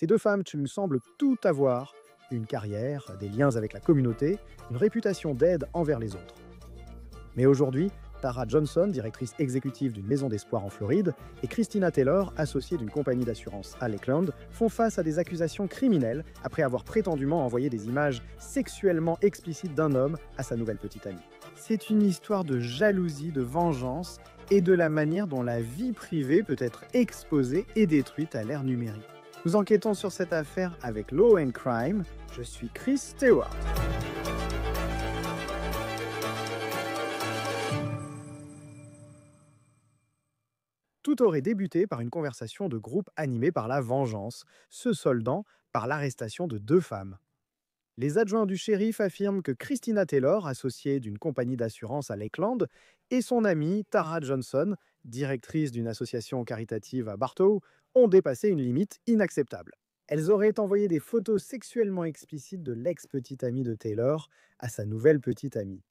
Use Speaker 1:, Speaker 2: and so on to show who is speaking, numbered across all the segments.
Speaker 1: Ces deux femmes semblent tout avoir, une carrière, des liens avec la communauté, une réputation d'aide envers les autres. Mais aujourd'hui, Tara Johnson, directrice exécutive d'une maison d'espoir en Floride, et Christina Taylor, associée d'une compagnie d'assurance à Lakeland, font face à des accusations criminelles après avoir prétendument envoyé des images sexuellement explicites d'un homme à sa nouvelle petite amie. C'est une histoire de jalousie, de vengeance et de la manière dont la vie privée peut être exposée et détruite à l'ère numérique. Nous enquêtons sur cette affaire avec Law and Crime. Je suis Chris Stewart. Tout aurait débuté par une conversation de groupe animée par la vengeance, se soldant par l'arrestation de deux femmes. Les adjoints du shérif affirment que Christina Taylor, associée d'une compagnie d'assurance à Lakeland, et son amie Tara Johnson, directrice d'une association caritative à Bartow, ont dépassé une limite inacceptable. Elles auraient envoyé des photos sexuellement explicites de l'ex-petite amie de Taylor à sa nouvelle petite amie.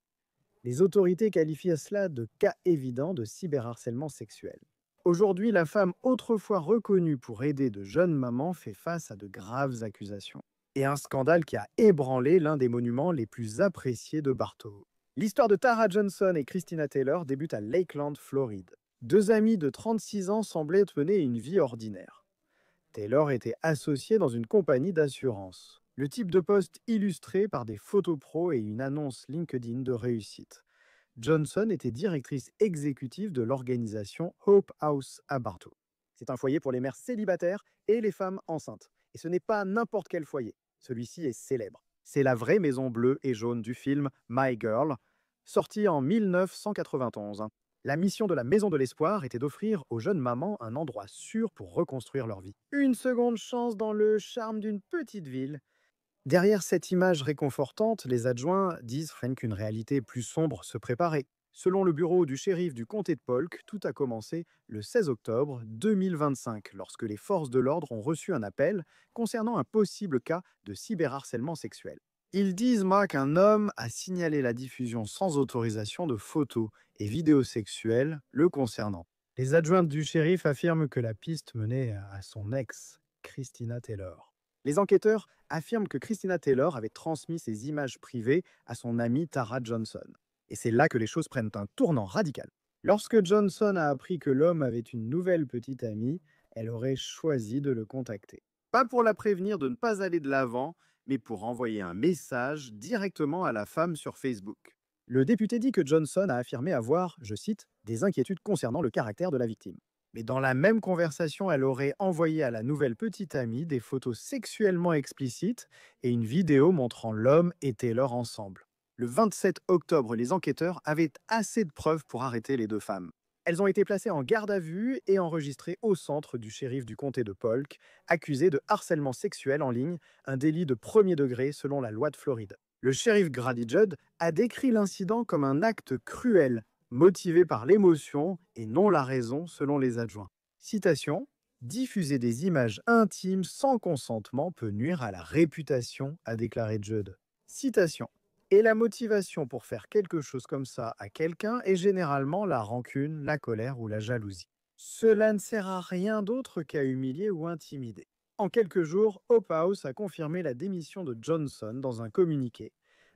Speaker 1: Les autorités qualifient cela de cas évident de cyberharcèlement sexuel. Aujourd'hui, la femme autrefois reconnue pour aider de jeunes mamans fait face à de graves accusations. Et un scandale qui a ébranlé l'un des monuments les plus appréciés de Bartow. L'histoire de Tara Johnson et Christina Taylor débute à Lakeland, Floride. Deux amies de 36 ans semblaient mener une vie ordinaire. Taylor était associée dans une compagnie d'assurance. Le type de poste illustré par des photos pro et une annonce LinkedIn de réussite. Johnson était directrice exécutive de l'organisation Hope House à Bartow. C'est un foyer pour les mères célibataires et les femmes enceintes. Et ce n'est pas n'importe quel foyer. Celui-ci est célèbre. C'est la vraie maison bleue et jaune du film My Girl, sorti en 1991. La mission de la Maison de l'Espoir était d'offrir aux jeunes mamans un endroit sûr pour reconstruire leur vie. Une seconde chance dans le charme d'une petite ville. Derrière cette image réconfortante, les adjoints disent qu'une réalité plus sombre se préparait. Selon le bureau du shérif du comté de Polk, tout a commencé le 16 octobre 2025, lorsque les forces de l'ordre ont reçu un appel concernant un possible cas de cyberharcèlement sexuel. Ils disent qu'un homme a signalé la diffusion sans autorisation de photos et vidéos sexuelles le concernant. Les adjointes du shérif affirment que la piste menait à son ex, Christina Taylor. Les enquêteurs affirment que Christina Taylor avait transmis ses images privées à son amie Tara Johnson. Et c'est là que les choses prennent un tournant radical. Lorsque Johnson a appris que l'homme avait une nouvelle petite amie, elle aurait choisi de le contacter. Pas pour la prévenir de ne pas aller de l'avant, mais pour envoyer un message directement à la femme sur Facebook. Le député dit que Johnson a affirmé avoir, je cite, des inquiétudes concernant le caractère de la victime. Mais dans la même conversation, elle aurait envoyé à la nouvelle petite amie des photos sexuellement explicites et une vidéo montrant l'homme et Taylor ensemble. Le 27 octobre, les enquêteurs avaient assez de preuves pour arrêter les deux femmes. Elles ont été placées en garde à vue et enregistrées au centre du shérif du comté de Polk, accusées de harcèlement sexuel en ligne, un délit de premier degré selon la loi de Floride. Le shérif Grady Judd a décrit l'incident comme un acte cruel, motivé par l'émotion et non la raison selon les adjoints. Citation : diffuser des images intimes sans consentement peut nuire à la réputation, a déclaré Judd. Citation : et la motivation pour faire quelque chose comme ça à quelqu'un est généralement la rancune, la colère ou la jalousie. Cela ne sert à rien d'autre qu'à humilier ou intimider. En quelques jours, Hope House a confirmé la démission de Johnson dans un communiqué,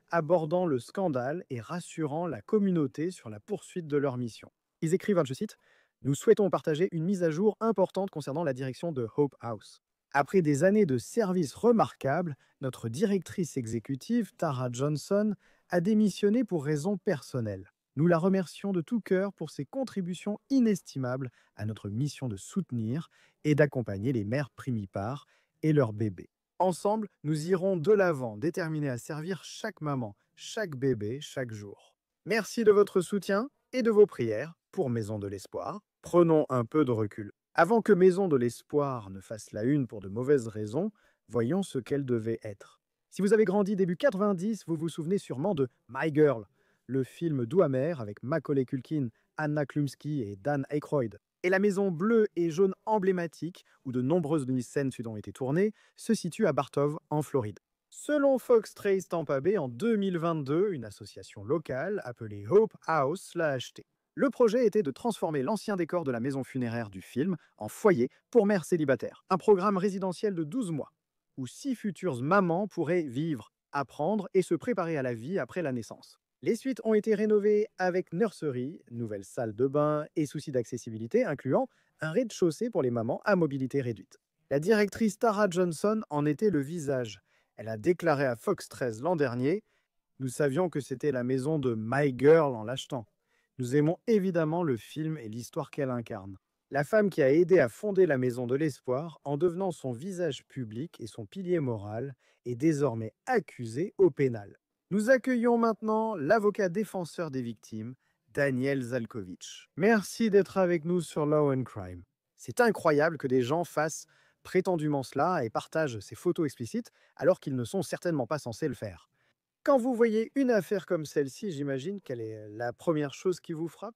Speaker 1: abordant le scandale et rassurant la communauté sur la poursuite de leur mission. Ils écrivent, je cite, « Nous souhaitons partager une mise à jour importante concernant la direction de Hope House. Après des années de services remarquables, notre directrice exécutive, Tara Johnson, a démissionné pour raisons personnelles. Nous la remercions de tout cœur pour ses contributions inestimables à notre mission de soutenir et d'accompagner les mères primipares et leurs bébés. Ensemble, nous irons de l'avant, déterminés à servir chaque maman, chaque bébé, chaque jour. Merci de votre soutien et de vos prières pour Maison de l'Espoir. Prenons un peu de recul. Avant que Maison de l'Espoir ne fasse la une pour de mauvaises raisons, voyons ce qu'elle devait être. Si vous avez grandi début 90, vous vous souvenez sûrement de My Girl, le film doux amer avec Macaulay Culkin, Anna Chlumsky et Dan Aykroyd. Et la maison bleue et jaune emblématique, où de nombreuses scènes ont été tournées, se situe à Bartow, en Floride. Selon Fox Trace Tampa Bay, en 2022, une association locale appelée Hope House l'a achetée. Le projet était de transformer l'ancien décor de la maison funéraire du film en foyer pour mères célibataires. Un programme résidentiel de 12 mois, où 6 futures mamans pourraient vivre, apprendre et se préparer à la vie après la naissance. Les suites ont été rénovées avec nurserie, nouvelle salle de bain et soucis d'accessibilité, incluant un rez-de-chaussée pour les mamans à mobilité réduite. La directrice Tara Johnson en était le visage. Elle a déclaré à Fox 13 l'an dernier: nous savions que c'était la maison de My Girl en l'achetant. Nous aimons évidemment le film et l'histoire qu'elle incarne. La femme qui a aidé à fonder la Maison de l'Espoir en devenant son visage public et son pilier moral est désormais accusée au pénal. Nous accueillons maintenant l'avocat défenseur des victimes, Daniel Zalkovich. Merci d'être avec nous sur Law and Crime. C'est incroyable que des gens fassent prétendument cela et partagent ces photos explicites alors qu'ils ne sont certainement pas censés le faire. Quand vous voyez une affaire comme celle-ci, j'imagine quelle est la première chose qui vous frappe?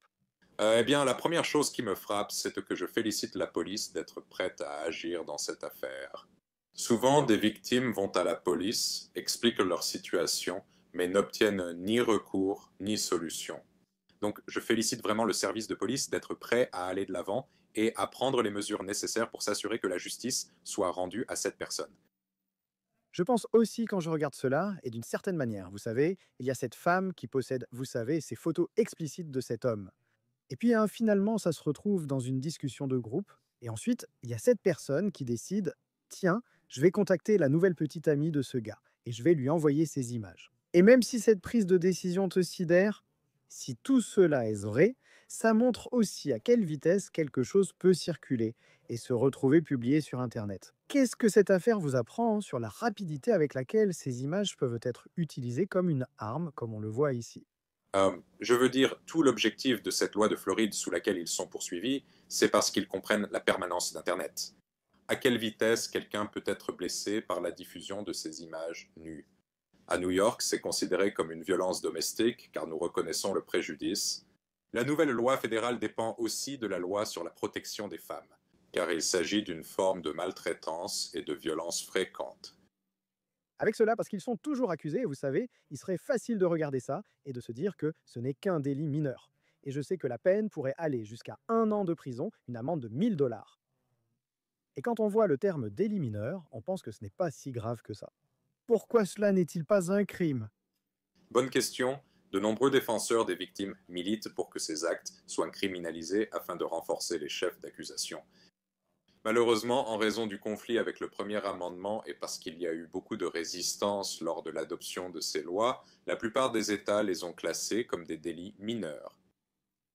Speaker 2: Eh bien, la première chose qui me frappe, c'est que je félicite la police d'être prête à agir dans cette affaire. Souvent, des victimes vont à la police, expliquent leur situation, mais n'obtiennent ni recours ni solution. Donc, je félicite vraiment le service de police d'être prêt à aller de l'avant et à prendre les mesures nécessaires pour s'assurer que la justice soit rendue à cette personne.
Speaker 1: Je pense aussi quand je regarde cela, et d'une certaine manière, vous savez, il y a cette femme qui possède, vous savez, ces photos explicites de cet homme. Et puis finalement, ça se retrouve dans une discussion de groupe, et ensuite, il y a cette personne qui décide, tiens, je vais contacter la nouvelle petite amie de ce gars, et je vais lui envoyer ces images. Et même si cette prise de décision te sidère, si tout cela est vrai, ça montre aussi à quelle vitesse quelque chose peut circuler et se retrouver publié sur Internet. Qu'est-ce que cette affaire vous apprend sur la rapidité avec laquelle ces images peuvent être utilisées comme une arme, comme on le voit ici?
Speaker 2: Je veux dire, tout l'objectif de cette loi de Floride sous laquelle ils sont poursuivis, c'est parce qu'ils comprennent la permanence d'Internet. À quelle vitesse quelqu'un peut être blessé par la diffusion de ces images nues? À New York, c'est considéré comme une violence domestique, car nous reconnaissons le préjudice. La nouvelle loi fédérale dépend aussi de la loi sur la protection des femmes, car il s'agit d'une forme de maltraitance et de violence fréquente.
Speaker 1: Avec cela, parce qu'ils sont toujours accusés, et vous savez, il serait facile de regarder ça et de se dire que ce n'est qu'un délit mineur. Et je sais que la peine pourrait aller jusqu'à 1 an de prison, une amende de 1 000 $. Et quand on voit le terme délit mineur, on pense que ce n'est pas si grave que ça. Pourquoi cela n'est-il pas un crime?
Speaker 2: Bonne question. De nombreux défenseurs des victimes militent pour que ces actes soient criminalisés afin de renforcer les chefs d'accusation. Malheureusement, en raison du conflit avec le premier amendement et parce qu'il y a eu beaucoup de résistance lors de l'adoption de ces lois, la plupart des États les ont classés comme des délits mineurs.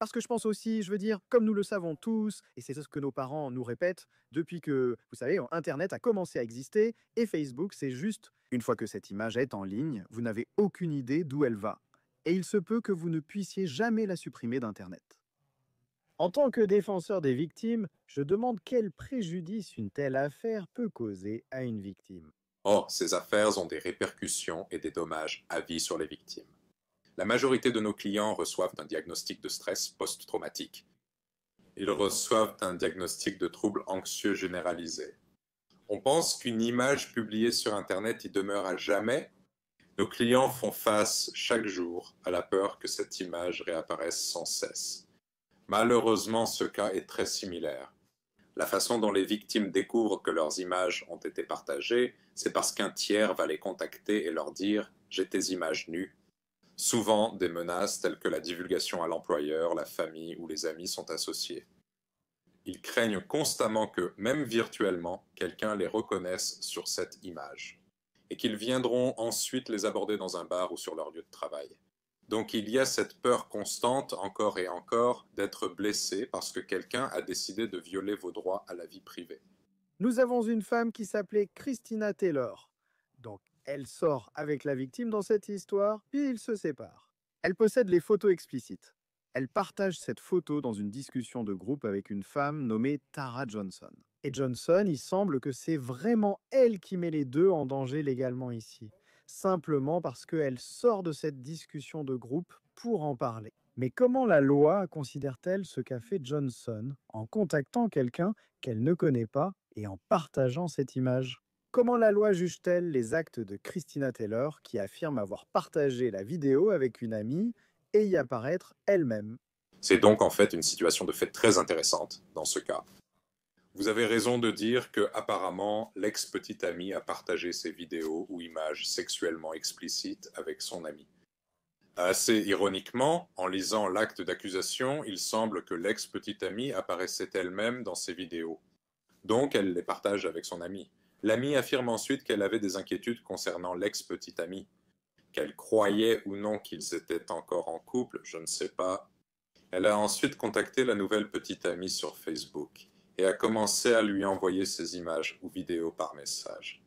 Speaker 1: Parce que je pense aussi, je veux dire, comme nous le savons tous, et c'est ce que nos parents nous répètent depuis que, vous savez, Internet a commencé à exister, et Facebook, c'est juste, une fois que cette image est en ligne, vous n'avez aucune idée d'où elle va. Et il se peut que vous ne puissiez jamais la supprimer d'Internet. En tant que défenseur des victimes, je demande quel préjudice une telle affaire peut causer à une victime.
Speaker 2: Or, ces affaires ont des répercussions et des dommages à vie sur les victimes. La majorité de nos clients reçoivent un diagnostic de stress post-traumatique. Ils reçoivent un diagnostic de troubles anxieux généralisés. On pense qu'une image publiée sur Internet y demeure à jamais. Nos clients font face chaque jour à la peur que cette image réapparaisse sans cesse. Malheureusement, ce cas est très similaire. La façon dont les victimes découvrent que leurs images ont été partagées, c'est parce qu'un tiers va les contacter et leur dire « j'ai tes images nues ». Souvent, des menaces telles que la divulgation à l'employeur, la famille ou les amis sont associées. Ils craignent constamment que, même virtuellement, quelqu'un les reconnaisse sur cette image, et qu'ils viendront ensuite les aborder dans un bar ou sur leur lieu de travail. Donc il y a cette peur constante, encore et encore, d'être blessé parce que quelqu'un a décidé de violer vos droits à la vie privée.
Speaker 1: Nous avons une femme qui s'appelait Christina Taylor. Donc, elle sort avec la victime dans cette histoire, puis ils se séparent. Elle possède les photos explicites. Elle partage cette photo dans une discussion de groupe avec une femme nommée Tara Johnson. Et Johnson, il semble que c'est vraiment elle qui met les deux en danger légalement ici, simplement parce qu'elle sort de cette discussion de groupe pour en parler. Mais comment la loi considère-t-elle ce qu'a fait Johnson en contactant quelqu'un qu'elle ne connaît pas et en partageant cette image? Comment la loi juge-t-elle les actes de Christina Taylor qui affirme avoir partagé la vidéo avec une amie et y apparaître elle-même?
Speaker 2: C'est donc en fait une situation de fait très intéressante dans ce cas. Vous avez raison de dire que apparemment l'ex-petite amie a partagé ses vidéos ou images sexuellement explicites avec son ami. Assez ironiquement, en lisant l'acte d'accusation, il semble que l'ex-petite amie apparaissait elle-même dans ces vidéos. Donc elle les partage avec son ami. L'amie affirme ensuite qu'elle avait des inquiétudes concernant l'ex-petite amie. Qu'elle croyait ou non qu'ils étaient encore en couple, je ne sais pas. Elle a ensuite contacté la nouvelle petite amie sur Facebook et a commencé à lui envoyer ses images ou vidéos par message.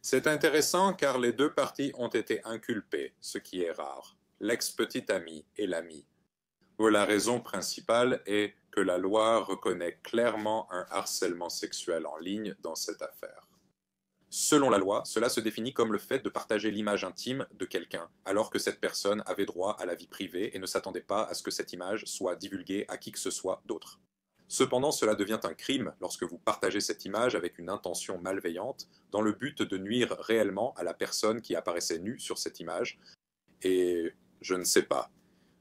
Speaker 2: C'est intéressant car les deux parties ont été inculpées, ce qui est rare, l'ex-petite amie et l'ami. La raison principale est que la loi reconnaît clairement un harcèlement sexuel en ligne dans cette affaire. Selon la loi, cela se définit comme le fait de partager l'image intime de quelqu'un, alors que cette personne avait droit à la vie privée et ne s'attendait pas à ce que cette image soit divulguée à qui que ce soit d'autre. Cependant, cela devient un crime lorsque vous partagez cette image avec une intention malveillante, dans le but de nuire réellement à la personne qui apparaissait nue sur cette image, et je ne sais pas.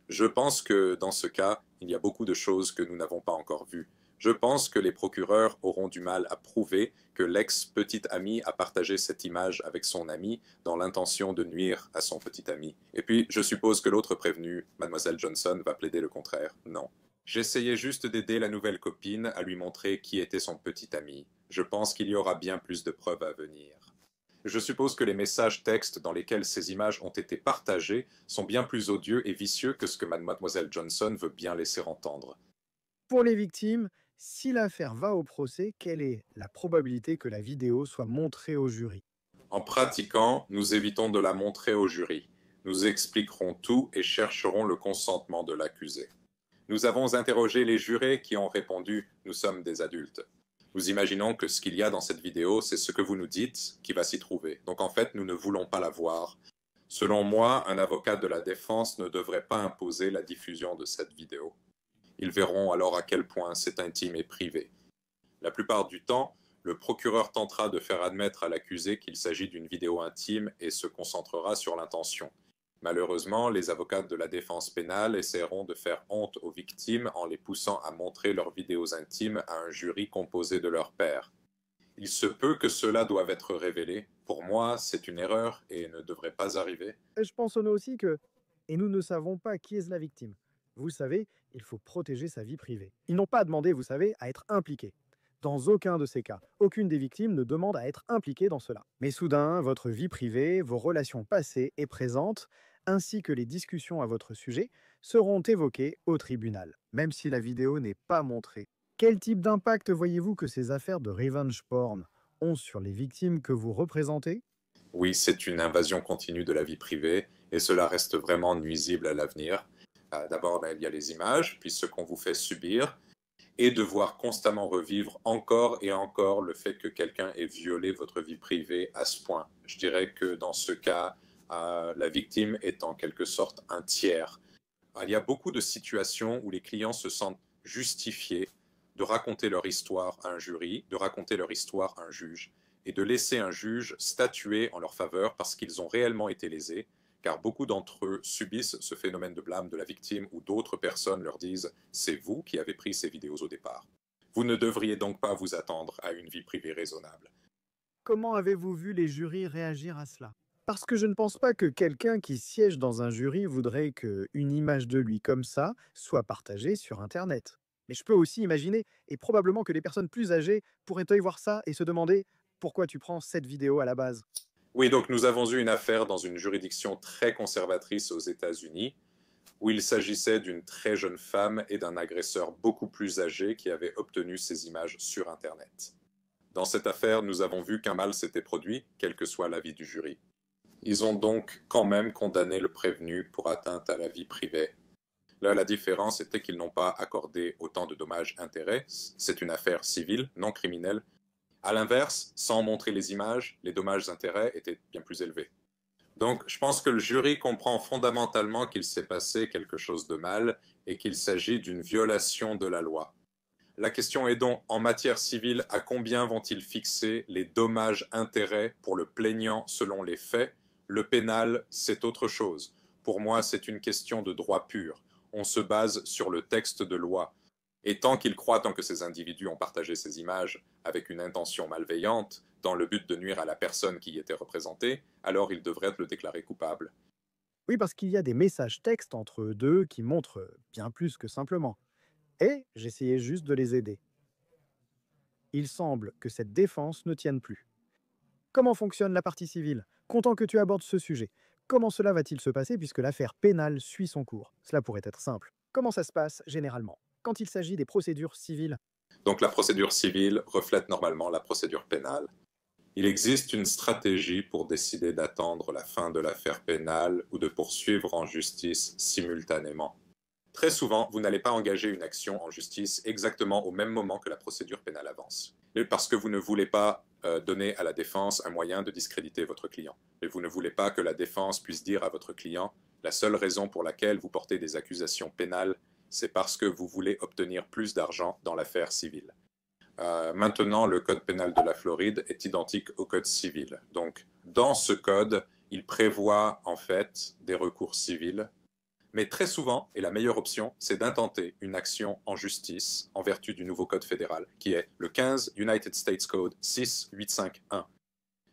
Speaker 2: Je pense que dans ce cas, il y a beaucoup de choses que nous n'avons pas encore vues. Je pense que les procureurs auront du mal à prouver que l'ex-petite amie a partagé cette image avec son ami dans l'intention de nuire à son petit ami. Et puis, je suppose que l'autre prévenue, mademoiselle Johnson, va plaider le contraire. Non. J'essayais juste d'aider la nouvelle copine à lui montrer qui était son petit ami. Je pense qu'il y aura bien plus de preuves à venir. Je suppose que les messages textes dans lesquels ces images ont été partagées sont bien plus odieux et vicieux que ce que mademoiselle Johnson veut bien laisser entendre.
Speaker 1: Pour les victimes, si l'affaire va au procès, quelle est la probabilité que la vidéo soit montrée au jury?
Speaker 2: En pratiquant, nous évitons de la montrer au jury. Nous expliquerons tout et chercherons le consentement de l'accusé. Nous avons interrogé les jurés qui ont répondu « Nous sommes des adultes ». Nous imaginons que ce qu'il y a dans cette vidéo, c'est ce que vous nous dites qui va s'y trouver. Donc en fait, nous ne voulons pas la voir. Selon moi, un avocat de la défense ne devrait pas imposer la diffusion de cette vidéo. Ils verront alors à quel point c'est intime et privé. La plupart du temps, le procureur tentera de faire admettre à l'accusé qu'il s'agit d'une vidéo intime et se concentrera sur l'intention. Malheureusement, les avocats de la défense pénale essaieront de faire honte aux victimes en les poussant à montrer leurs vidéos intimes à un jury composé de leurs pairs. Il se peut que cela doive être révélé. Pour moi, c'est une erreur et ne devrait pas arriver.
Speaker 1: Et je pense aussi que, et nous ne savons pas qui est la victime. Vous savez, il faut protéger sa vie privée. Ils n'ont pas demandé, vous savez, à être impliqués. Dans aucun de ces cas, aucune des victimes ne demande à être impliquée dans cela. Mais soudain, votre vie privée, vos relations passées et présentes, ainsi que les discussions à votre sujet, seront évoquées au tribunal, même si la vidéo n'est pas montrée. Quel type d'impact voyez-vous que ces affaires de revenge porn ont sur les victimes que vous représentez?
Speaker 2: Oui, c'est une invasion continue de la vie privée et cela reste vraiment nuisible à l'avenir. D'abord, il y a les images, puis ce qu'on vous fait subir, et devoir constamment revivre encore et encore le fait que quelqu'un ait violé votre vie privée à ce point. Je dirais que dans ce cas, la victime est en quelque sorte un tiers. Il y a beaucoup de situations où les clients se sentent justifiés de raconter leur histoire à un jury, de raconter leur histoire à un juge, et de laisser un juge statuer en leur faveur parce qu'ils ont réellement été lésés, car beaucoup d'entre eux subissent ce phénomène de blâme de la victime où d'autres personnes leur disent « c'est vous qui avez pris ces vidéos au départ ». Vous ne devriez donc pas vous attendre à une vie privée raisonnable.
Speaker 1: Comment avez-vous vu les jurys réagir à cela? Parce que je ne pense pas que quelqu'un qui siège dans un jury voudrait qu'une image de lui comme ça soit partagée sur Internet. Mais je peux aussi imaginer, et probablement que les personnes plus âgées pourraient y voir ça et se demander pourquoi tu prends cette vidéo à la base.
Speaker 2: Oui, donc nous avons eu une affaire dans une juridiction très conservatrice aux États-Unis, où il s'agissait d'une très jeune femme et d'un agresseur beaucoup plus âgé qui avait obtenu ces images sur Internet. Dans cette affaire, nous avons vu qu'un mal s'était produit, quel que soit l'avis du jury. Ils ont donc quand même condamné le prévenu pour atteinte à la vie privée. Là, la différence était qu'ils n'ont pas accordé autant de dommages-intérêts. C'est une affaire civile, non criminelle. À l'inverse, sans montrer les images, les dommages-intérêts étaient bien plus élevés. Donc, je pense que le jury comprend fondamentalement qu'il s'est passé quelque chose de mal et qu'il s'agit d'une violation de la loi. La question est donc, en matière civile, à combien vont-ils fixer les dommages-intérêts pour le plaignant selon les faits? Le pénal, c'est autre chose. Pour moi, c'est une question de droit pur. on se base sur le texte de loi. Et tant que ces individus ont partagé ces images avec une intention malveillante, dans le but de nuire à la personne qui y était représentée, alors ils devraient le déclarer coupable.
Speaker 1: Oui, parce qu'il y a des messages textes entre eux deux qui montrent bien plus que simplement. Et j'essayais juste de les aider. Il semble que cette défense ne tienne plus. Comment fonctionne la partie civile? Content que tu abordes ce sujet. Comment cela va-t-il se passer puisque l'affaire pénale suit son cours? Cela pourrait être simple. Comment ça se passe généralement quand il s'agit des procédures civiles?
Speaker 2: Donc la procédure civile reflète normalement la procédure pénale. Il existe une stratégie pour décider d'attendre la fin de l'affaire pénale ou de poursuivre en justice simultanément. Très souvent, vous n'allez pas engager une action en justice exactement au même moment que la procédure pénale avance. Parce que vous ne voulez pas donner à la défense un moyen de discréditer votre client. Et vous ne voulez pas que la défense puisse dire à votre client la seule raison pour laquelle vous portez des accusations pénales, c'est parce que vous voulez obtenir plus d'argent dans l'affaire civile. Maintenant, le code pénal de la Floride est identique au code civil. Donc, dans ce code, il prévoit en fait des recours civils. Mais très souvent, et la meilleure option, c'est d'intenter une action en justice en vertu du nouveau code fédéral, qui est le 15 United States Code 6851.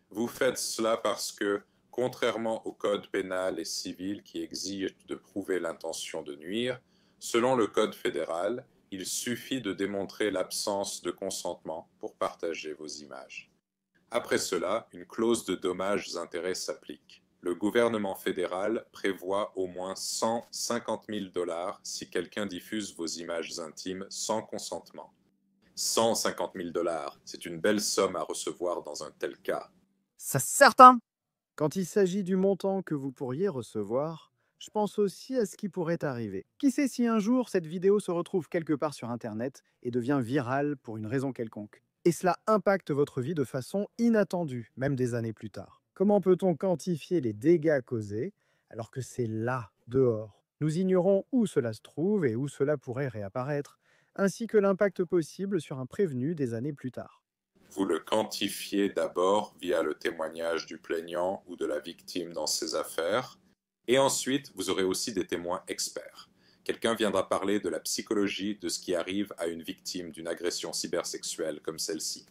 Speaker 2: Vous faites cela parce que, contrairement au code pénal et civil qui exige de prouver l'intention de nuire, selon le code fédéral, il suffit de démontrer l'absence de consentement pour partager vos images. Après cela, une clause de dommages-intérêts s'applique. Le gouvernement fédéral prévoit au moins 150 000 $ si quelqu'un diffuse vos images intimes sans consentement. 150 000 $, c'est une belle somme à recevoir dans un tel cas.
Speaker 1: C'est certain! Quand il s'agit du montant que vous pourriez recevoir, je pense aussi à ce qui pourrait arriver. Qui sait si un jour cette vidéo se retrouve quelque part sur Internet et devient virale pour une raison quelconque. Et cela impacte votre vie de façon inattendue, même des années plus tard. Comment peut-on quantifier les dégâts causés alors que c'est là, dehors? Nous ignorons où cela se trouve et où cela pourrait réapparaître, ainsi que l'impact possible sur un prévenu des années plus tard.
Speaker 2: Vous le quantifiez d'abord via le témoignage du plaignant ou de la victime dans ces affaires, et ensuite vous aurez aussi des témoins experts. Quelqu'un viendra parler de la psychologie de ce qui arrive à une victime d'une agression cybersexuelle comme celle-ci.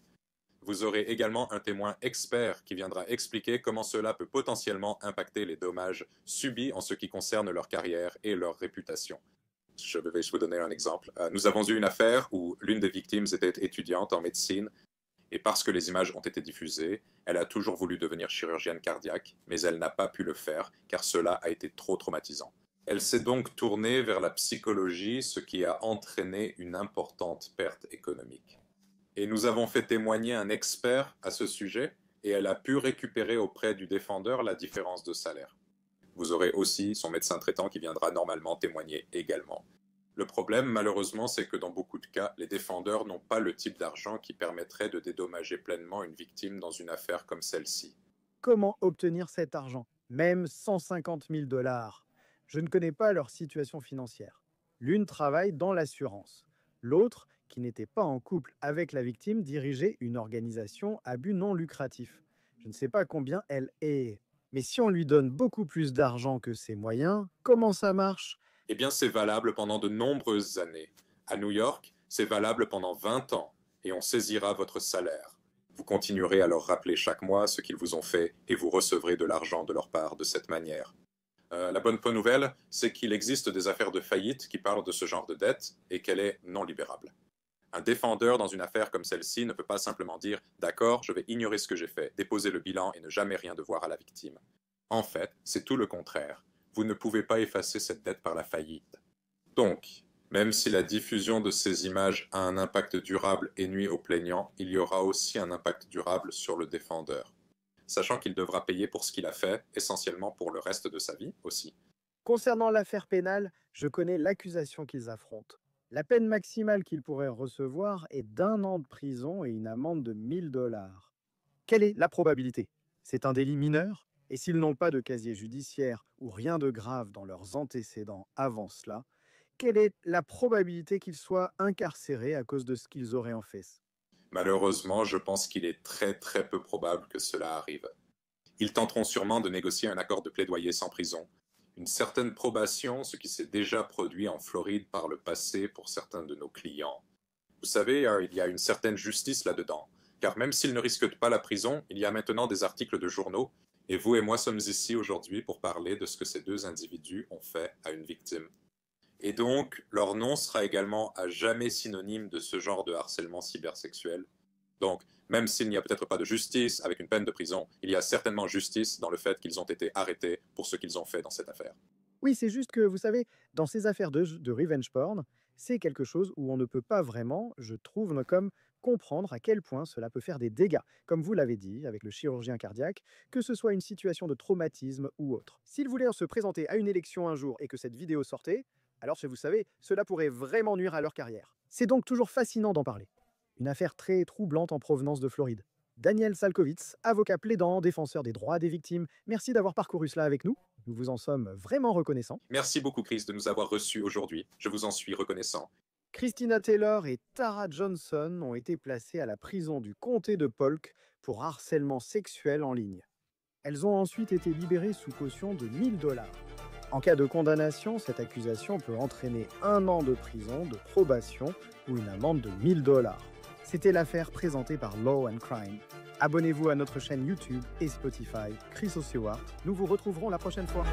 Speaker 2: Vous aurez également un témoin expert qui viendra expliquer comment cela peut potentiellement impacter les dommages subis en ce qui concerne leur carrière et leur réputation. Je vais vous donner un exemple. Nous avons eu une affaire où l'une des victimes était étudiante en médecine et parce que les images ont été diffusées, elle a toujours voulu devenir chirurgienne cardiaque, mais elle n'a pas pu le faire car cela a été trop traumatisant. Elle s'est donc tournée vers la psychologie, ce qui a entraîné une importante perte économique. Et nous avons fait témoigner un expert à ce sujet et elle a pu récupérer auprès du défendeur la différence de salaire. Vous aurez aussi son médecin traitant qui viendra normalement témoigner également. Le problème, malheureusement, c'est que dans beaucoup de cas, les défendeurs n'ont pas le type d'argent qui permettrait de dédommager pleinement une victime dans une affaire comme celle-ci.
Speaker 1: Comment obtenir cet argent? Même 150 000 $. Je ne connais pas leur situation financière. L'une travaille dans l'assurance. L'autre, qui n'était pas en couple avec la victime, dirigeait une organisation à but non lucratif. Je ne sais pas combien elle est. Mais si on lui donne beaucoup plus d'argent que ses moyens, comment ça marche?
Speaker 2: Eh bien, c'est valable pendant de nombreuses années. À New York, c'est valable pendant 20 ans et on saisira votre salaire. Vous continuerez à leur rappeler chaque mois ce qu'ils vous ont fait et vous recevrez de l'argent de leur part de cette manière. La bonne nouvelle, c'est qu'il existe des affaires de faillite qui parlent de ce genre de dette et qu'elle est non libérable. Un défendeur dans une affaire comme celle-ci ne peut pas simplement dire « D'accord, je vais ignorer ce que j'ai fait, déposer le bilan et ne jamais rien devoir à la victime ». En fait, c'est tout le contraire. Vous ne pouvez pas effacer cette dette par la faillite. Donc, même si la diffusion de ces images a un impact durable et nuit au plaignant, il y aura aussi un impact durable sur le défendeur, sachant qu'il devra payer pour ce qu'il a fait, essentiellement pour le reste de sa vie aussi.
Speaker 1: Concernant l'affaire pénale, je connais l'accusation qu'ils affrontent. La peine maximale qu'ils pourraient recevoir est d'1 an de prison et une amende de 1000 $. Quelle est la probabilité? C'est un délit mineur? Et s'ils n'ont pas de casier judiciaire ou rien de grave dans leurs antécédents avant cela, quelle est la probabilité qu'ils soient incarcérés à cause de ce qu'ils auraient en fait?
Speaker 2: Malheureusement, je pense qu'il est très peu probable que cela arrive. Ils tenteront sûrement de négocier un accord de plaidoyer sans prison, une certaine probation, ce qui s'est déjà produit en Floride par le passé pour certains de nos clients. Vous savez, il y a une certaine justice là-dedans, car même s'ils ne risquent pas la prison, il y a maintenant des articles de journaux, et vous et moi sommes ici aujourd'hui pour parler de ce que ces deux individus ont fait à une victime. Et donc, leur nom sera également à jamais synonyme de ce genre de harcèlement cybersexuel. Donc, même s'il n'y a peut-être pas de justice avec une peine de prison, il y a certainement justice dans le fait qu'ils ont été arrêtés pour ce qu'ils ont fait dans cette affaire.
Speaker 1: Oui, c'est juste que, vous savez, dans ces affaires de revenge porn, c'est quelque chose où on ne peut pas vraiment, je trouve, comme comprendre à quel point cela peut faire des dégâts, comme vous l'avez dit, avec le chirurgien cardiaque, que ce soit une situation de traumatisme ou autre. S'il voulait se présenter à une élection un jour et que cette vidéo sortait, alors, vous savez, cela pourrait vraiment nuire à leur carrière. C'est donc toujours fascinant d'en parler. Une affaire très troublante en provenance de Floride. Daniel Salkovitz, avocat plaidant, défenseur des droits des victimes, merci d'avoir parcouru cela avec nous. Nous vous en sommes vraiment reconnaissants.
Speaker 2: Merci beaucoup, Chris, de nous avoir reçus aujourd'hui. Je vous en suis reconnaissant.
Speaker 1: Christina Taylor et Tara Johnson ont été placées à la prison du comté de Polk pour harcèlement sexuel en ligne. Elles ont ensuite été libérées sous caution de 1 000 $. En cas de condamnation, cette accusation peut entraîner 1 an de prison, de probation ou une amende de 1 000 $. C'était l'affaire présentée par Law and Crime. Abonnez-vous à notre chaîne YouTube et Spotify, Chris O'Sewart. Nous vous retrouverons la prochaine fois.